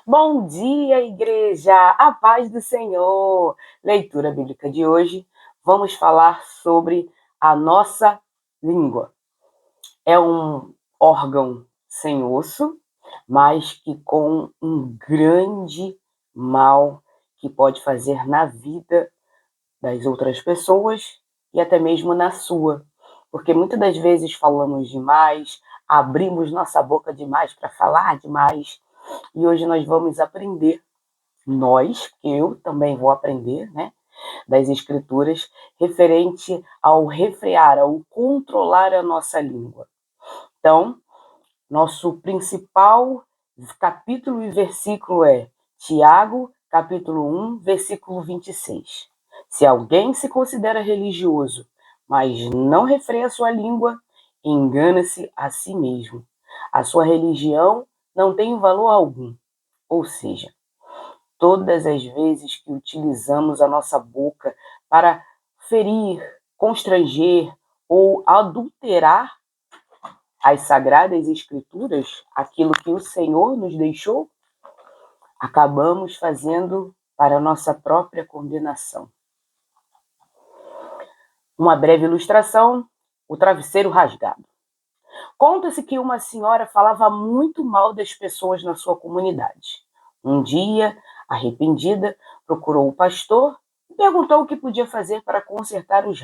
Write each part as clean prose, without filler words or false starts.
Bom dia, igreja! A paz do Senhor! Leitura bíblica de hoje, vamos falar sobre a nossa língua. É um órgão sem osso, mas que com um grande mal que pode fazer na vida das outras pessoas e até mesmo na sua. Porque muitas das vezes falamos demais, abrimos nossa boca demais para falar demais, e hoje nós vamos aprender, eu também vou aprender, né, das escrituras, referente ao refrear, ao controlar a nossa língua. Então, nosso principal capítulo e versículo é Tiago, capítulo 1, versículo 26. Se alguém se considera religioso, mas não refreia sua língua, engana-se a si mesmo. A sua religião não tem valor algum. Ou seja, todas as vezes que utilizamos a nossa boca para ferir, constranger ou adulterar as sagradas escrituras, aquilo que o Senhor nos deixou, acabamos fazendo para a nossa própria condenação. Uma breve ilustração: o travesseiro rasgado. Conta-se que uma senhora falava muito mal das pessoas na sua comunidade. Um dia, arrependida, procurou o pastor e perguntou o que podia fazer para consertar os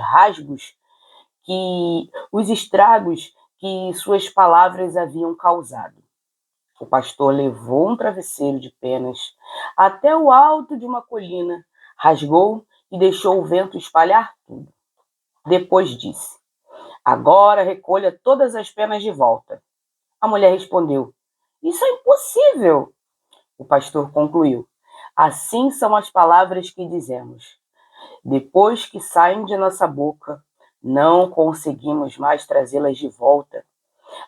estragos que suas palavras haviam causado. O pastor levou um travesseiro de penas até o alto de uma colina, rasgou e deixou o vento espalhar tudo. Depois disse: agora recolha todas as penas de volta. A mulher respondeu: isso é impossível. O pastor concluiu: assim são as palavras que dizemos. Depois que saem de nossa boca, não conseguimos mais trazê-las de volta.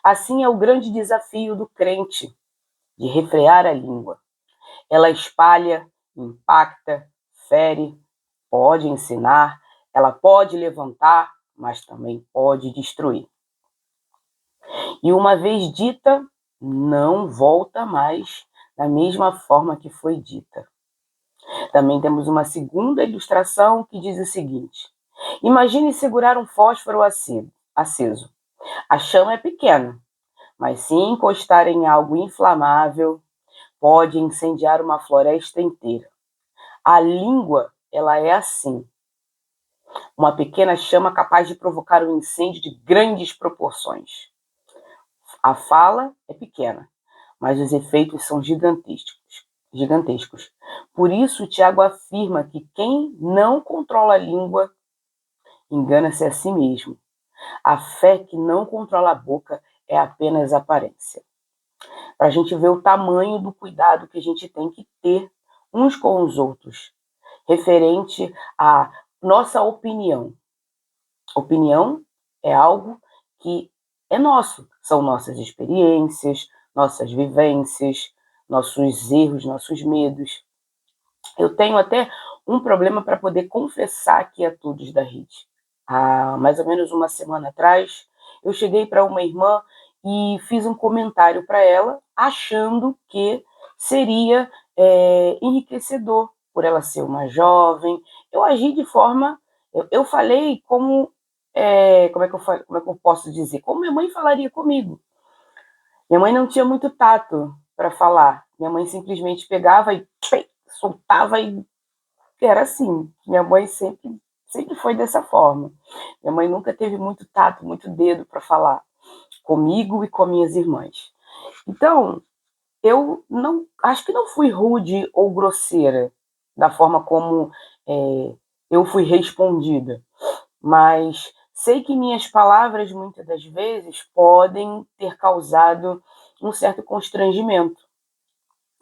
Assim é o grande desafio do crente, de refrear a língua. Ela espalha, impacta, fere, pode ensinar, ela pode levantar, mas também pode destruir. E uma vez dita, não volta mais da mesma forma que foi dita. Também temos uma segunda ilustração que diz o seguinte: imagine segurar um fósforo aceso. A chama é pequena, mas se encostar em algo inflamável, pode incendiar uma floresta inteira. A língua, ela é assim: uma pequena chama capaz de provocar um incêndio de grandes proporções. A fala é pequena, mas os efeitos são gigantescos. Por isso, Tiago afirma que quem não controla a língua engana-se a si mesmo. A fé que não controla a boca é apenas aparência. Para a gente ver o tamanho do cuidado que a gente tem que ter uns com os outros, referente à nossa opinião. Opinião é algo que é nosso, são nossas experiências, nossas vivências, nossos erros, nossos medos. Eu tenho até um problema para poder confessar aqui a todos da rede. Há mais ou menos uma semana atrás, eu cheguei para uma irmã e fiz um comentário para ela, achando que seria enriquecedor, por ela ser uma jovem. Eu agi de forma... Eu falei como é que eu posso dizer? Como minha mãe falaria comigo. Minha mãe não tinha muito tato para falar. Minha mãe simplesmente pegava e soltava e era assim. Minha mãe sempre foi dessa forma. Minha mãe nunca teve muito tato, muito dedo para falar comigo e com minhas irmãs. Então, eu não acho que não fui rude ou grosseira da forma como eu fui respondida, mas sei que minhas palavras muitas das vezes podem ter causado um certo constrangimento.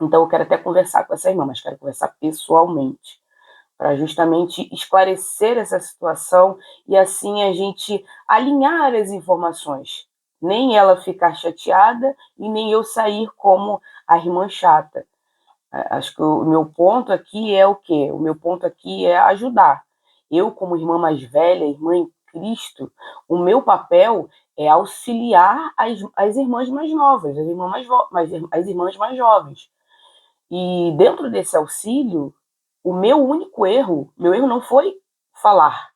Então eu quero até conversar com essa irmã, mas quero conversar pessoalmente, para justamente esclarecer essa situação e assim a gente alinhar as informações. Nem ela ficar chateada e nem eu sair como a irmã chata. Acho que o meu ponto aqui é o quê? O meu ponto aqui é ajudar. Eu, como irmã mais velha, irmã em Cristo, o meu papel é auxiliar as irmãs mais novas, as irmãs mais jovens. E dentro desse auxílio, o meu único erro, meu erro não foi falar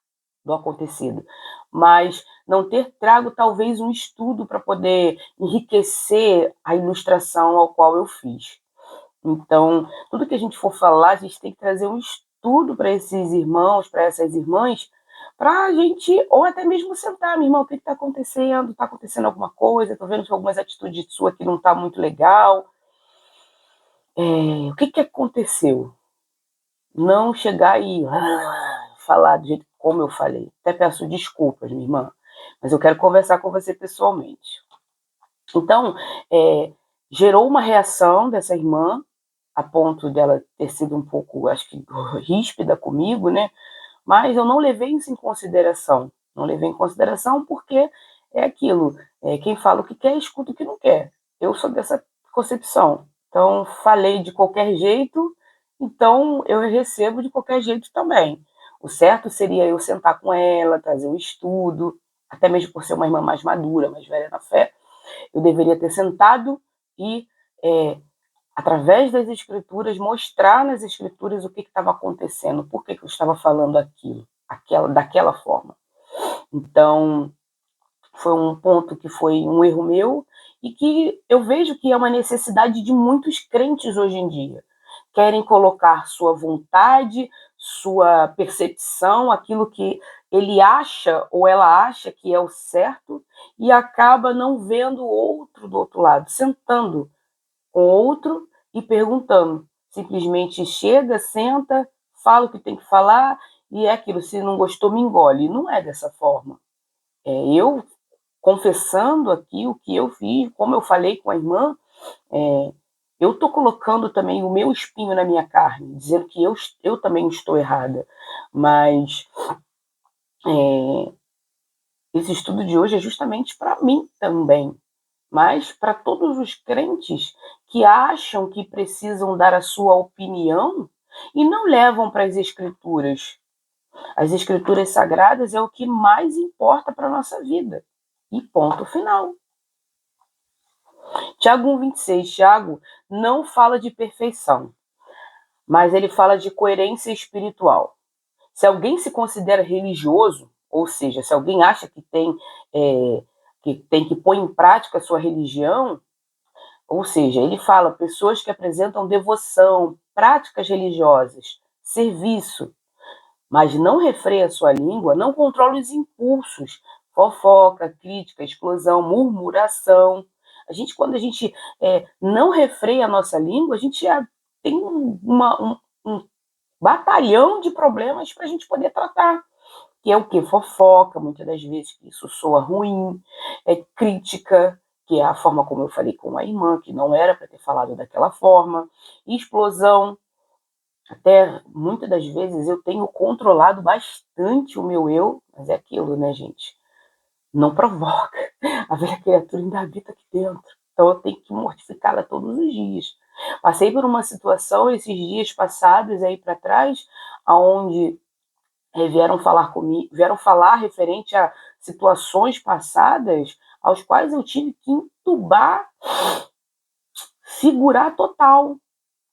do acontecido, mas não ter trago talvez um estudo para poder enriquecer a ilustração ao qual eu fiz. Então, tudo que a gente for falar, a gente tem que trazer um estudo para esses irmãos, para essas irmãs, para a gente, ou até mesmo sentar, minha irmã, o que está acontecendo? Está acontecendo alguma coisa? Estou vendo que algumas atitudes suas aqui não estão muito legal. O que aconteceu? Não chegar e falar do jeito como eu falei. Até peço desculpas, minha irmã, mas eu quero conversar com você pessoalmente. Então, gerou uma reação dessa irmã, a ponto dela ter sido um pouco, acho que, ríspida comigo, né? Mas eu não levei isso em consideração. Não levei em consideração porque é aquilo. Quem fala o que quer, escuta o que não quer. Eu sou dessa concepção. Então, falei de qualquer jeito, então eu recebo de qualquer jeito também. O certo seria eu sentar com ela, trazer um estudo, até mesmo por ser uma irmã mais madura, mais velha na fé, eu deveria ter sentado e, através das escrituras, mostrar nas escrituras o que estava acontecendo, por que eu estava falando aquilo, daquela forma. Então, foi um ponto que foi um erro meu e que eu vejo que é uma necessidade de muitos crentes hoje em dia. Querem colocar sua vontade, sua percepção, aquilo que ele acha ou ela acha que é o certo e acaba não vendo o outro do outro lado, sentando com outro e perguntando. Simplesmente chega, senta, fala o que tem que falar e é aquilo, se não gostou, me engole. Não é dessa forma. Eu confessando aqui o que eu fiz, como eu falei com a irmã, eu estou colocando também o meu espinho na minha carne, dizendo que eu também estou errada. Mas esse estudo de hoje é justamente para mim também, mas para todos os crentes que acham que precisam dar a sua opinião e não levam para as escrituras. As escrituras sagradas é o que mais importa para a nossa vida. E ponto final. Tiago 1,26. Tiago não fala de perfeição, mas ele fala de coerência espiritual. Se alguém se considera religioso, ou seja, se alguém acha que pôr em prática a sua religião, ou seja, ele fala pessoas que apresentam devoção, práticas religiosas, serviço, mas não refreia a sua língua, não controla os impulsos, fofoca, crítica, explosão, murmuração. Quando a gente não refreia a nossa língua, a gente já tem um batalhão de problemas para a gente poder tratar. Que é o que? Fofoca, muitas das vezes, que isso soa ruim, crítica, que é a forma como eu falei com a irmã, que não era para ter falado daquela forma, explosão. Até muitas das vezes eu tenho controlado bastante o meu eu, mas é aquilo, né, gente? Não provoca. A velha criatura ainda habita aqui dentro. Então eu tenho que mortificá-la todos os dias. Passei por uma situação esses dias passados aí para trás, aonde vieram falar comigo, vieram falar referente a situações passadas, aos quais eu tive que entubar, segurar total,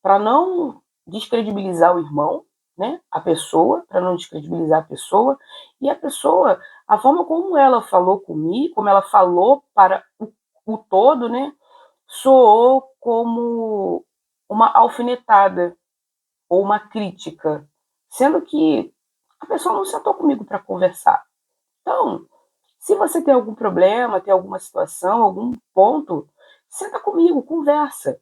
para não descredibilizar o irmão, né? A pessoa, para não descredibilizar a pessoa, e a pessoa, a forma como ela falou comigo, como ela falou para o todo, né? Soou como uma alfinetada ou uma crítica, sendo que a pessoa não sentou comigo para conversar. Então, se você tem algum problema, tem alguma situação, algum ponto, senta comigo, conversa.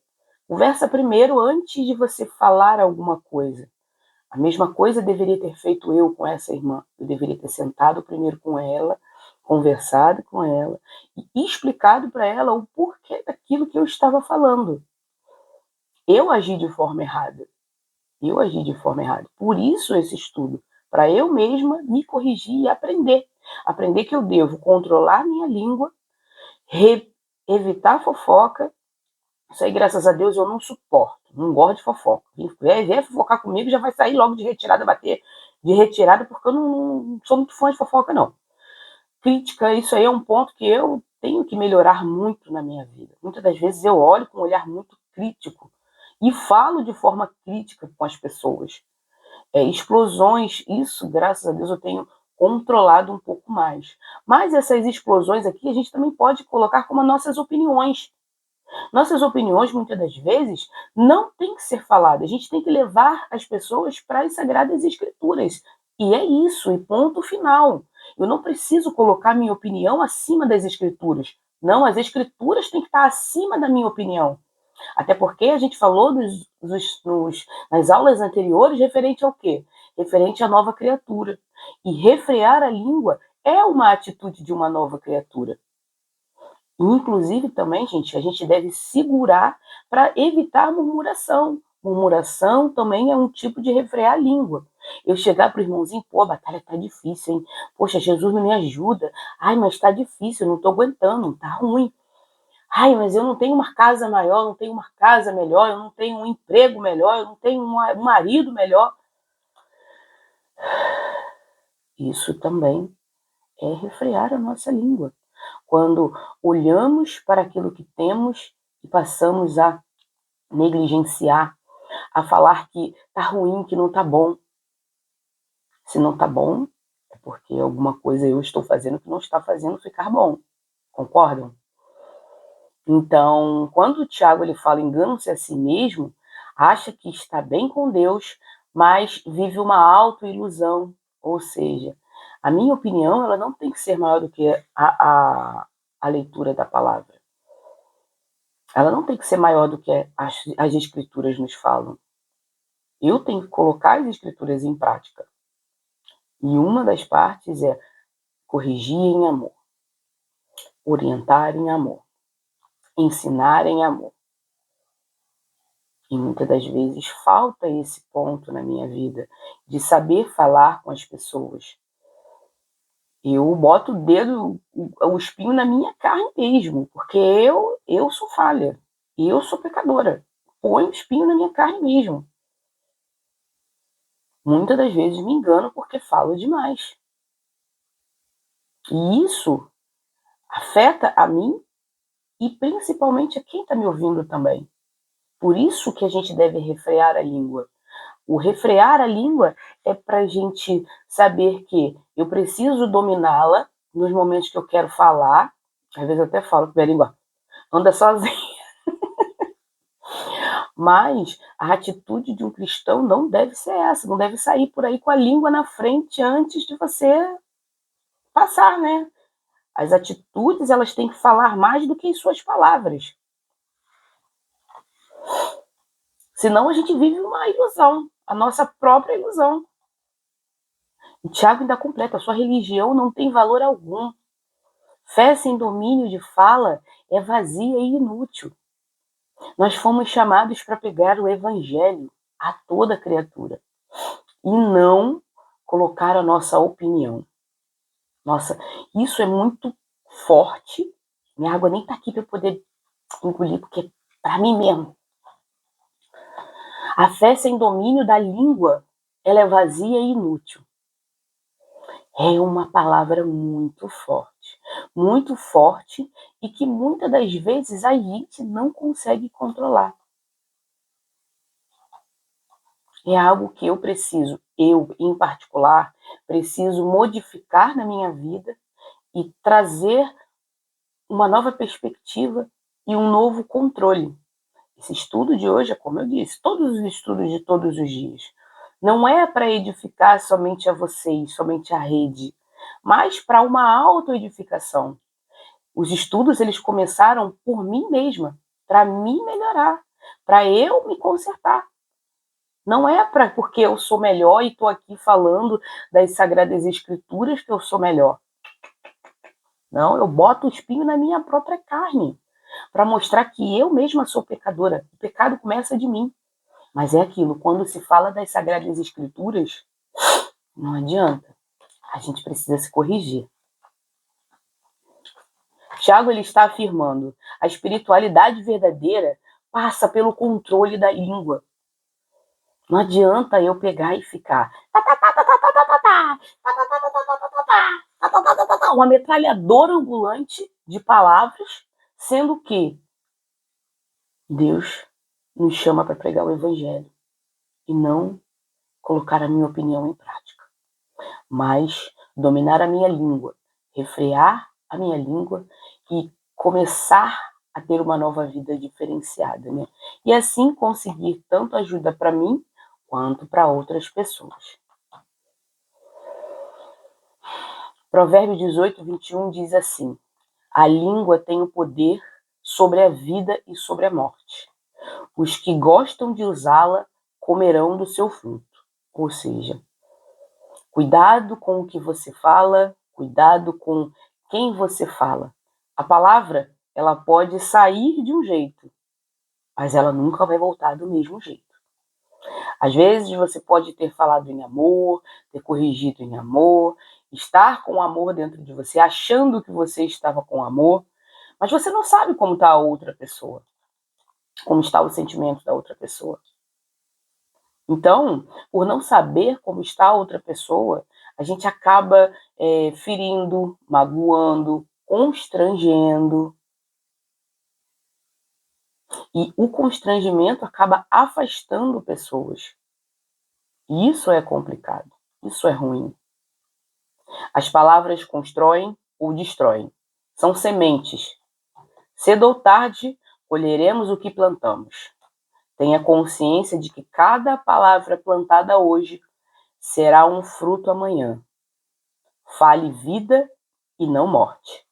Conversa primeiro antes de você falar alguma coisa. A mesma coisa deveria ter feito eu com essa irmã. Eu deveria ter sentado primeiro com ela, conversado com ela e explicado para ela o porquê daquilo que eu estava falando. Eu agi de forma errada. Eu agi de forma errada. Por isso esse estudo, para eu mesma me corrigir e aprender. Aprender que eu devo controlar minha língua, evitar fofoca. Isso aí, graças a Deus, eu não suporto. Não gosto de fofoca. Vier fofocar comigo, já vai sair logo de retirada, bater de retirada, porque eu não sou muito fã de fofoca, não. Crítica, isso aí é um ponto que eu tenho que melhorar muito na minha vida. Muitas das vezes eu olho com um olhar muito crítico e falo de forma crítica com as pessoas. Explosões, isso, graças a Deus, eu tenho controlado um pouco mais. Mas essas explosões aqui a gente também pode colocar como nossas opiniões. Nossas opiniões, muitas das vezes, não têm que ser faladas. A gente tem que levar as pessoas para as Sagradas Escrituras. E é isso, e ponto final. Eu não preciso colocar minha opinião acima das Escrituras. Não, as Escrituras têm que estar acima da minha opinião. Até porque a gente falou nas aulas anteriores referente ao quê? Referente à nova criatura. E refrear a língua é uma atitude de uma nova criatura. Inclusive também, gente, a gente deve segurar para evitar murmuração. Murmuração também é um tipo de refrear a língua. Eu chegar pro irmãozinho, pô, a batalha tá difícil, hein? Poxa, Jesus não me ajuda. Ai, mas tá difícil, eu não tô aguentando, tá ruim. Ai, mas eu não tenho uma casa maior, não tenho uma casa melhor, eu não tenho um emprego melhor, eu não tenho um marido melhor. Isso também é refrear a nossa língua. Quando olhamos para aquilo que temos e passamos a negligenciar, a falar que tá ruim, que não tá bom. Se não tá bom, é porque alguma coisa eu estou fazendo que não está fazendo ficar bom. Concordam? Então, quando o Tiago ele fala engana-se a si mesmo, acha que está bem com Deus, mas vive uma autoilusão. Ou seja, a minha opinião ela não tem que ser maior do que a leitura da palavra. Ela não tem que ser maior do que as escrituras nos falam. Eu tenho que colocar as escrituras em prática. E uma das partes é corrigir em amor, orientar em amor, ensinar em amor. E muitas das vezes falta esse ponto na minha vida, de saber falar com as pessoas. Eu boto o dedo, o espinho na minha carne mesmo, porque eu sou falha, eu sou pecadora. Põe o espinho na minha carne mesmo. Muitas das vezes me engano porque falo demais. E isso afeta a mim e principalmente a quem está me ouvindo também. Por isso que a gente deve refrear a língua. O refrear a língua é para a gente saber que eu preciso dominá-la nos momentos que eu quero falar. Às vezes eu até falo que minha língua anda sozinha. Mas a atitude de um cristão não deve ser essa. Não deve sair por aí com a língua na frente antes de você passar, né? As atitudes elas têm que falar mais do que as suas palavras. Senão a gente vive uma ilusão, a nossa própria ilusão. O Tiago ainda completa, a sua religião não tem valor algum. Fé sem domínio de fala é vazia e inútil. Nós fomos chamados para pegar o evangelho a toda criatura e não colocar a nossa opinião. Nossa, isso é muito forte. Minha água nem tá aqui para eu poder engolir, porque é para mim mesmo. A fé sem domínio da língua, ela é vazia e inútil. É uma palavra muito forte e que muitas das vezes a gente não consegue controlar. É algo que eu em particular, preciso modificar na minha vida e trazer uma nova perspectiva e um novo controle. Esse estudo de hoje é como eu disse, todos os estudos de todos os dias. Não é para edificar somente a vocês, somente a rede, mas para uma autoedificação. Os estudos eles começaram por mim mesma, para me melhorar, para eu me consertar. Não é porque eu sou melhor e estou aqui falando das Sagradas Escrituras que eu sou melhor. Não, eu boto o espinho na minha própria carne, para mostrar que eu mesma sou pecadora. O pecado começa de mim. Mas é aquilo, quando se fala das Sagradas Escrituras, não adianta. A gente precisa se corrigir. Tiago ele está afirmando, a espiritualidade verdadeira passa pelo controle da língua. Não adianta eu pegar e ficar uma metralhadora ambulante de palavras, sendo que Deus nos chama para pregar o evangelho e não colocar a minha opinião em prática, mas dominar a minha língua, refrear a minha língua e começar a ter uma nova vida diferenciada, né? E assim conseguir tanto ajuda para mim quanto para outras pessoas. Provérbios 18, 21 diz assim: a língua tem o poder sobre a vida e sobre a morte. Os que gostam de usá-la comerão do seu fruto. Ou seja, cuidado com o que você fala, cuidado com quem você fala. A palavra, ela pode sair de um jeito, mas ela nunca vai voltar do mesmo jeito. Às vezes você pode ter falado em amor, ter corrigido em amor, estar com amor dentro de você, achando que você estava com amor, mas você não sabe como está a outra pessoa, como está o sentimento da outra pessoa. Então, por não saber como está a outra pessoa, a gente acaba ferindo, magoando, constrangendo. E o constrangimento acaba afastando pessoas. E isso é complicado, isso é ruim. As palavras constroem ou destroem. São sementes. Cedo ou tarde, colheremos o que plantamos. Tenha consciência de que cada palavra plantada hoje será um fruto amanhã. Fale vida e não morte.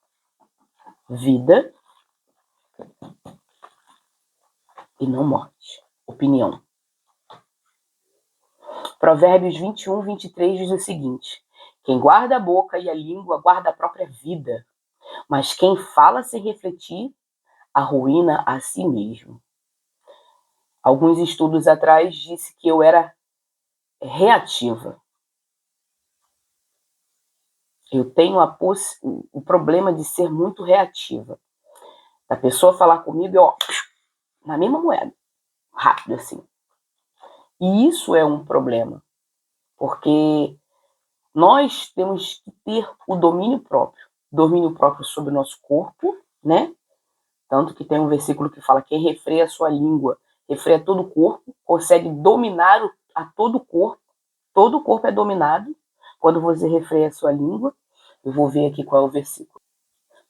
Vida e não morte. Opinião. Provérbios 21, 23 diz o seguinte: quem guarda a boca e a língua guarda a própria vida, mas quem fala sem refletir arruína a si mesmo. Alguns estudos atrás disse que eu era reativa. Eu tenho o problema de ser muito reativa. A pessoa falar comigo, eu, na mesma moeda, rápido assim. E isso é um problema, porque nós temos que ter o domínio próprio sobre o nosso corpo, né? Tanto que tem um versículo que fala: quem refreia a sua língua, refreia todo o corpo, consegue dominar a todo o corpo. Todo o corpo é dominado quando você refreia a sua língua. Eu vou ver aqui qual é o versículo.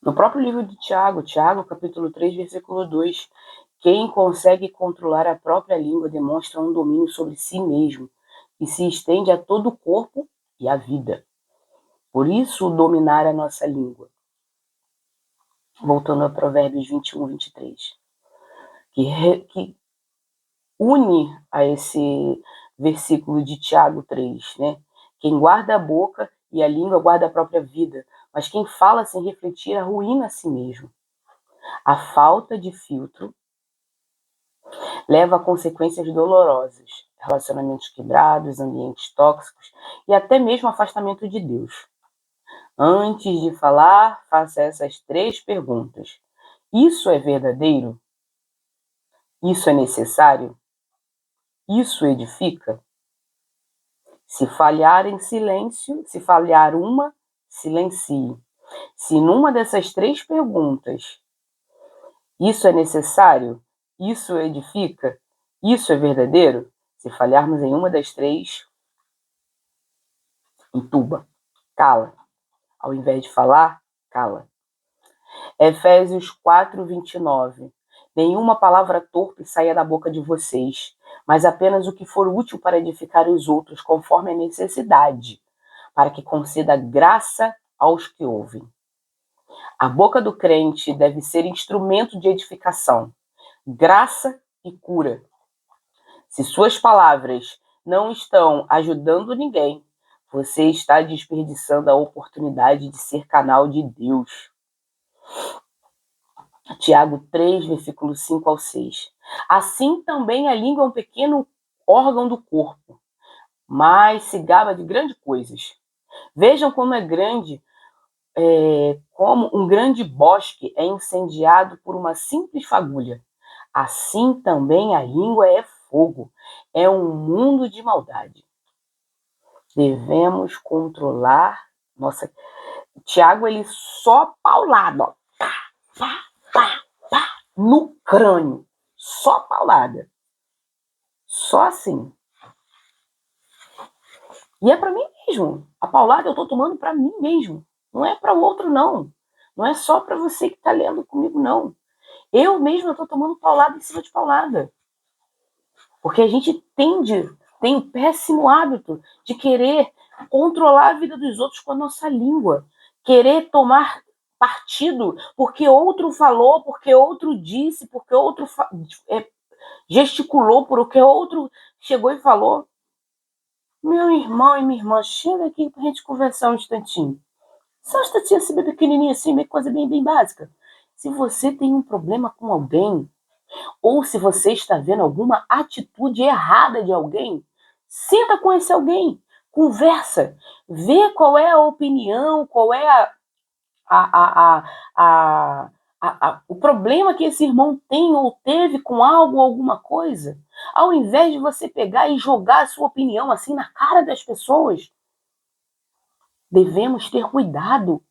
No próprio livro de Tiago, capítulo 3, versículo 2, quem consegue controlar a própria língua demonstra um domínio sobre si mesmo e se estende a todo o corpo e a vida. Por isso, dominar a nossa língua. Voltando a Provérbios 21, 23, que une a esse versículo de Tiago 3, né? Quem guarda a boca e a língua guarda a própria vida, mas quem fala sem refletir arruína a si mesmo. A falta de filtro leva a consequências dolorosas, relacionamentos quebrados, ambientes tóxicos e até mesmo afastamento de Deus. Antes de falar, faça essas 3 perguntas. Isso é verdadeiro? Isso é necessário? Isso edifica? Se falhar em silêncio, se falhar uma, silencie. Se numa dessas 3 perguntas, isso é necessário? Isso edifica? Isso é verdadeiro? Se falharmos em uma das 3, entuba, cala. Ao invés de falar, cala. Efésios 4, 29. Nenhuma palavra torpe saia da boca de vocês, mas apenas o que for útil para edificar os outros, conforme a necessidade, para que conceda graça aos que ouvem. A boca do crente deve ser instrumento de edificação, graça e cura. Se suas palavras não estão ajudando ninguém, você está desperdiçando a oportunidade de ser canal de Deus. Tiago 3, versículo 5 ao 6. Assim também a língua é um pequeno órgão do corpo, mas se gaba de grandes coisas. Vejam como é grande, como um grande bosque é incendiado por uma simples fagulha. Assim também a língua é fogo, é um mundo de maldade. Devemos controlar nossa... Tiago, ele só paulado, ó. Pá, pá, pá, pá, no crânio. Só paulada. Só assim. E é para mim mesmo. A paulada eu tô tomando para mim mesmo. Não é para o outro, não. Não é só para você que tá lendo comigo, não. Eu mesma tô tomando paulada em cima de paulada. Porque a gente tem o péssimo hábito de querer controlar a vida dos outros com a nossa língua. Querer tomar partido porque outro falou, porque outro disse, porque outro gesticulou, porque outro chegou e falou. Meu irmão e minha irmã, chega aqui pra gente conversar um instantinho. Só um instantinho assim, bem pequenininho assim, bem coisa bem básica. Se você tem um problema com alguém, ou se você está vendo alguma atitude errada de alguém, senta com esse alguém, conversa, vê qual é a opinião, qual é a, a, o problema que esse irmão tem ou teve com algo ou alguma coisa. Ao invés de você pegar e jogar a sua opinião assim na cara das pessoas, devemos ter cuidado.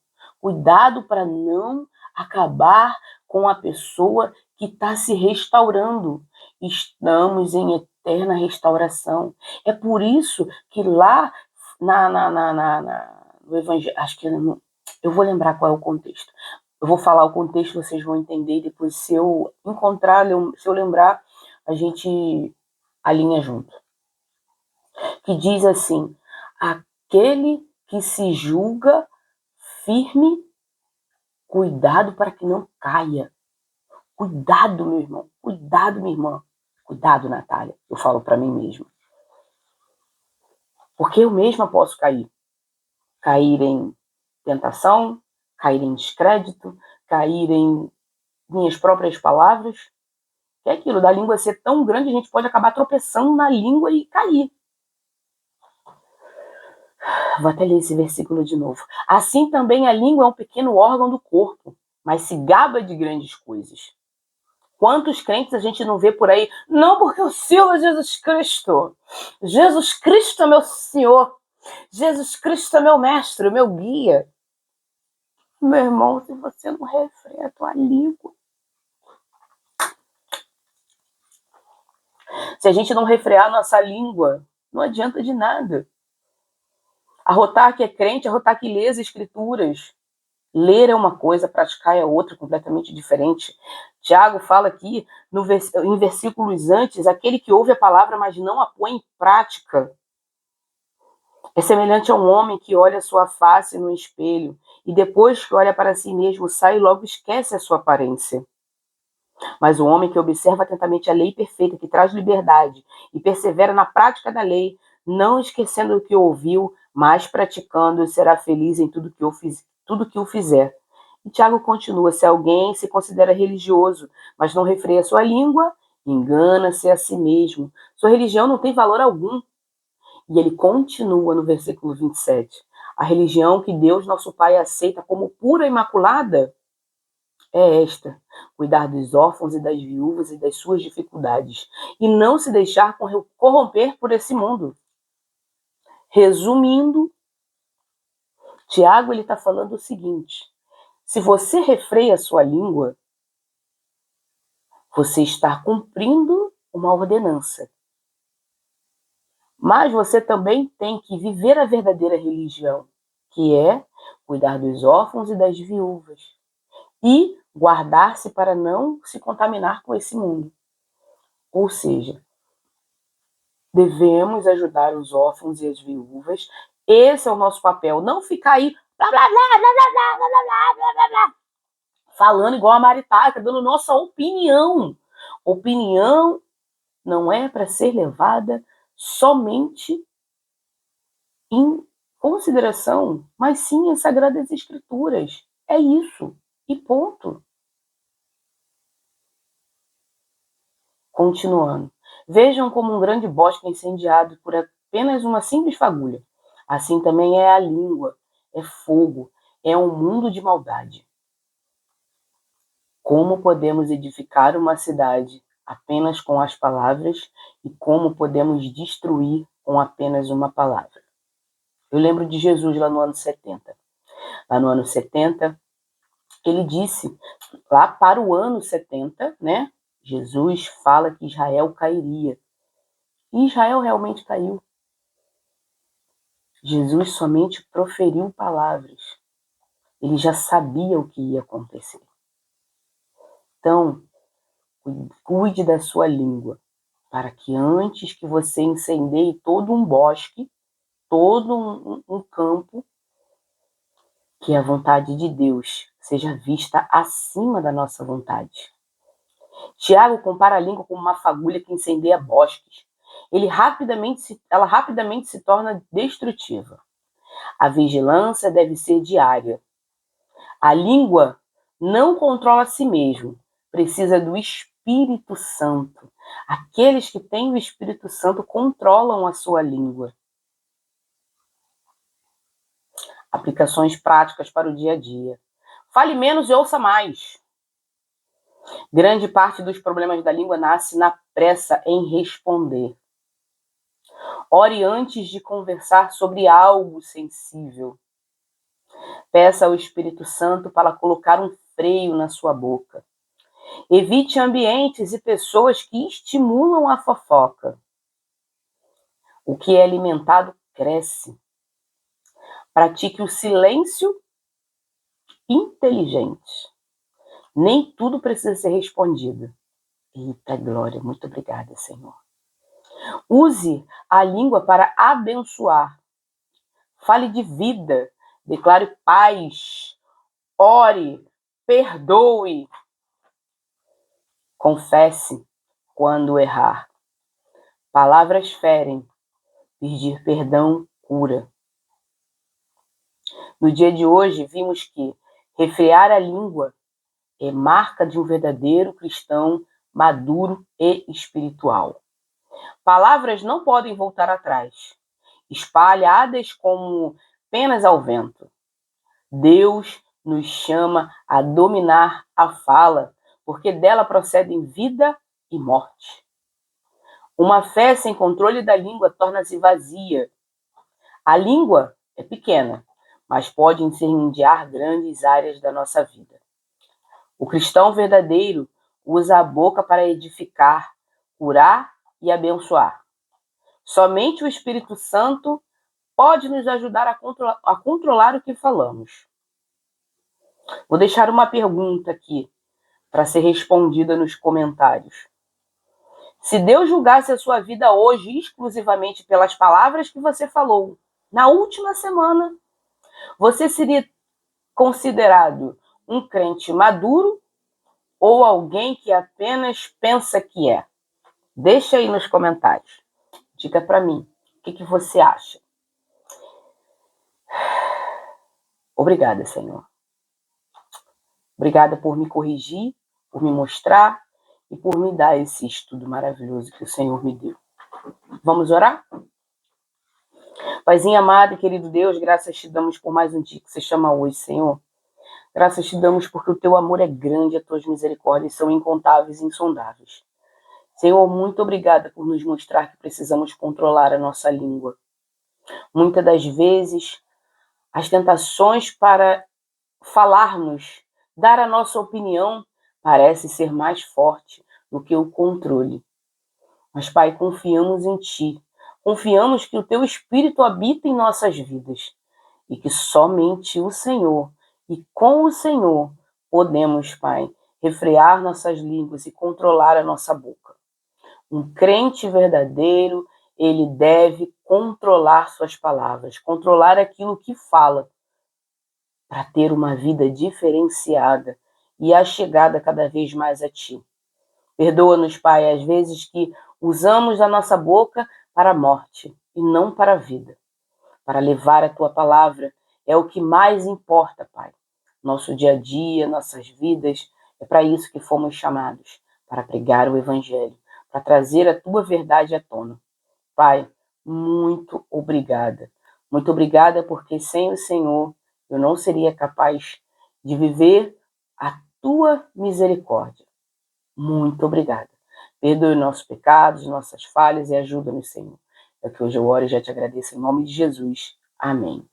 Cuidado para não acabar com a pessoa que está se restaurando. Estamos em eterna restauração. É por isso que lá no Evangelho, acho que eu vou lembrar qual é o contexto. Eu vou falar o contexto, vocês vão entender. Depois, se eu encontrar, se eu lembrar, a gente alinha junto. Que diz assim: aquele que se julga firme, cuidado para que não caia. Cuidado, meu irmão. Cuidado, minha irmã. Cuidado, Natália. Eu falo para mim mesma. Porque eu mesma posso cair. Cair em tentação, cair em descrédito, cair em minhas próprias palavras. Que é aquilo, da língua ser tão grande, a gente pode acabar tropeçando na língua e cair. Vou até ler esse versículo de novo. Assim também a língua é um pequeno órgão do corpo, mas se gaba de grandes coisas. Quantos crentes a gente não vê por aí? Não, porque eu sirvo Jesus Cristo. Jesus Cristo é meu Senhor. Jesus Cristo é meu mestre, meu guia. Meu irmão, se você não refreia a tua língua, se a gente não refrear a nossa língua, não adianta de nada. Arrotar que é crente, arrotar que lê as escrituras. Ler é uma coisa, praticar é outra, completamente diferente. Tiago fala aqui, em versículos antes, aquele que ouve a palavra, mas não a põe em prática, é semelhante a um homem que olha a sua face no espelho e depois que olha para si mesmo, sai e logo esquece a sua aparência. Mas o homem que observa atentamente a lei perfeita, que traz liberdade e persevera na prática da lei, não esquecendo o que ouviu, mas praticando, será feliz em tudo que o fizer. E Tiago continua: se alguém se considera religioso, mas não refreia sua língua, engana-se a si mesmo. Sua religião não tem valor algum. E ele continua no versículo 27. A religião que Deus, nosso Pai, aceita como pura e imaculada é esta: cuidar dos órfãos e das viúvas e das suas dificuldades, e não se deixar corromper por esse mundo. Resumindo, Tiago está falando o seguinte: se você refreia a sua língua, você está cumprindo uma ordenança. Mas você também tem que viver a verdadeira religião, que é cuidar dos órfãos e das viúvas, e guardar-se para não se contaminar com esse mundo. Ou seja, devemos ajudar os órfãos e as viúvas. Esse é o nosso papel. Não ficar aí blá, blá, blá, blá, blá, blá, blá, blá, blá, blá, falando igual a maritaca, dando nossa opinião. Opinião não é para ser levada somente em consideração, mas sim as Sagradas Escrituras. É isso. E ponto. Continuando. Vejam como um grande bosque incendiado por apenas uma simples fagulha. Assim também é a língua, é fogo, é um mundo de maldade. Como podemos edificar uma cidade apenas com as palavras e como podemos destruir com apenas uma palavra? Eu lembro de Jesus lá no ano 70. Lá no ano 70, ele disse, lá para o ano 70, né? Jesus fala que Israel cairia. E Israel realmente caiu. Jesus somente proferiu palavras. Ele já sabia o que ia acontecer. Então, cuide da sua língua, para que antes que você incendeie todo um bosque, todo um campo, que a vontade de Deus seja vista acima da nossa vontade. Tiago compara a língua com uma fagulha que incendeia bosques. Ela rapidamente se torna destrutiva. A vigilância deve ser diária. A língua não controla a si mesmo, precisa do Espírito Santo. Aqueles que têm o Espírito Santo controlam a sua língua. Aplicações práticas para o dia a dia. Fale menos e ouça mais. Grande parte dos problemas da língua nasce na pressa em responder. Ore antes de conversar sobre algo sensível. Peça ao Espírito Santo para colocar um freio na sua boca. Evite ambientes e pessoas que estimulam a fofoca. O que é alimentado cresce. Pratique o silêncio inteligente. Nem tudo precisa ser respondido. Eita glória, muito obrigada, Senhor. Use a língua para abençoar. Fale de vida. Declare paz. Ore. Perdoe. Confesse quando errar. Palavras ferem. Pedir perdão cura. No dia de hoje, vimos que refrear a língua é marca de um verdadeiro cristão maduro e espiritual. Palavras não podem voltar atrás, espalhadas como penas ao vento. Deus nos chama a dominar a fala, porque dela procedem vida e morte. Uma fé sem controle da língua torna-se vazia. A língua é pequena, mas pode incendiar grandes áreas da nossa vida. O cristão verdadeiro usa a boca para edificar, curar e abençoar. Somente o Espírito Santo pode nos ajudar a controlar o que falamos. Vou deixar uma pergunta aqui para ser respondida nos comentários. Se Deus julgasse a sua vida hoje exclusivamente pelas palavras que você falou na última semana, você seria considerado um crente maduro ou alguém que apenas pensa que é? Deixa aí nos comentários. Diga para mim, o que você acha? Obrigada, Senhor. Obrigada por me corrigir, por me mostrar e por me dar esse estudo maravilhoso que o Senhor me deu. Vamos orar? Paizinho amado e querido Deus, graças te damos por mais um dia que você chama hoje, Senhor. Graças te damos porque o teu amor é grande, as tuas misericórdias são incontáveis e insondáveis. Senhor, muito obrigada por nos mostrar que precisamos controlar a nossa língua. Muitas das vezes, as tentações para falarmos, dar a nossa opinião, parece ser mais forte do que o controle. Mas, Pai, confiamos em Ti. Confiamos que o Teu Espírito habita em nossas vidas e que somente o Senhor e com o Senhor podemos, Pai, refrear nossas línguas e controlar a nossa boca. Um crente verdadeiro, ele deve controlar suas palavras, controlar aquilo que fala, para ter uma vida diferenciada e achegada cada vez mais a Ti. Perdoa-nos, Pai, às vezes que usamos a nossa boca para a morte e não para a vida. Para levar a Tua palavra é o que mais importa, Pai. Nosso dia a dia, nossas vidas, é para isso que fomos chamados, para pregar o Evangelho, para trazer a Tua verdade à tona. Pai, muito obrigada. Muito obrigada porque sem o Senhor eu não seria capaz de viver a Tua misericórdia. Muito obrigada. Perdoe nossos pecados, nossas falhas e ajuda-nos, Senhor. É que hoje eu oro e já te agradeço em nome de Jesus. Amém.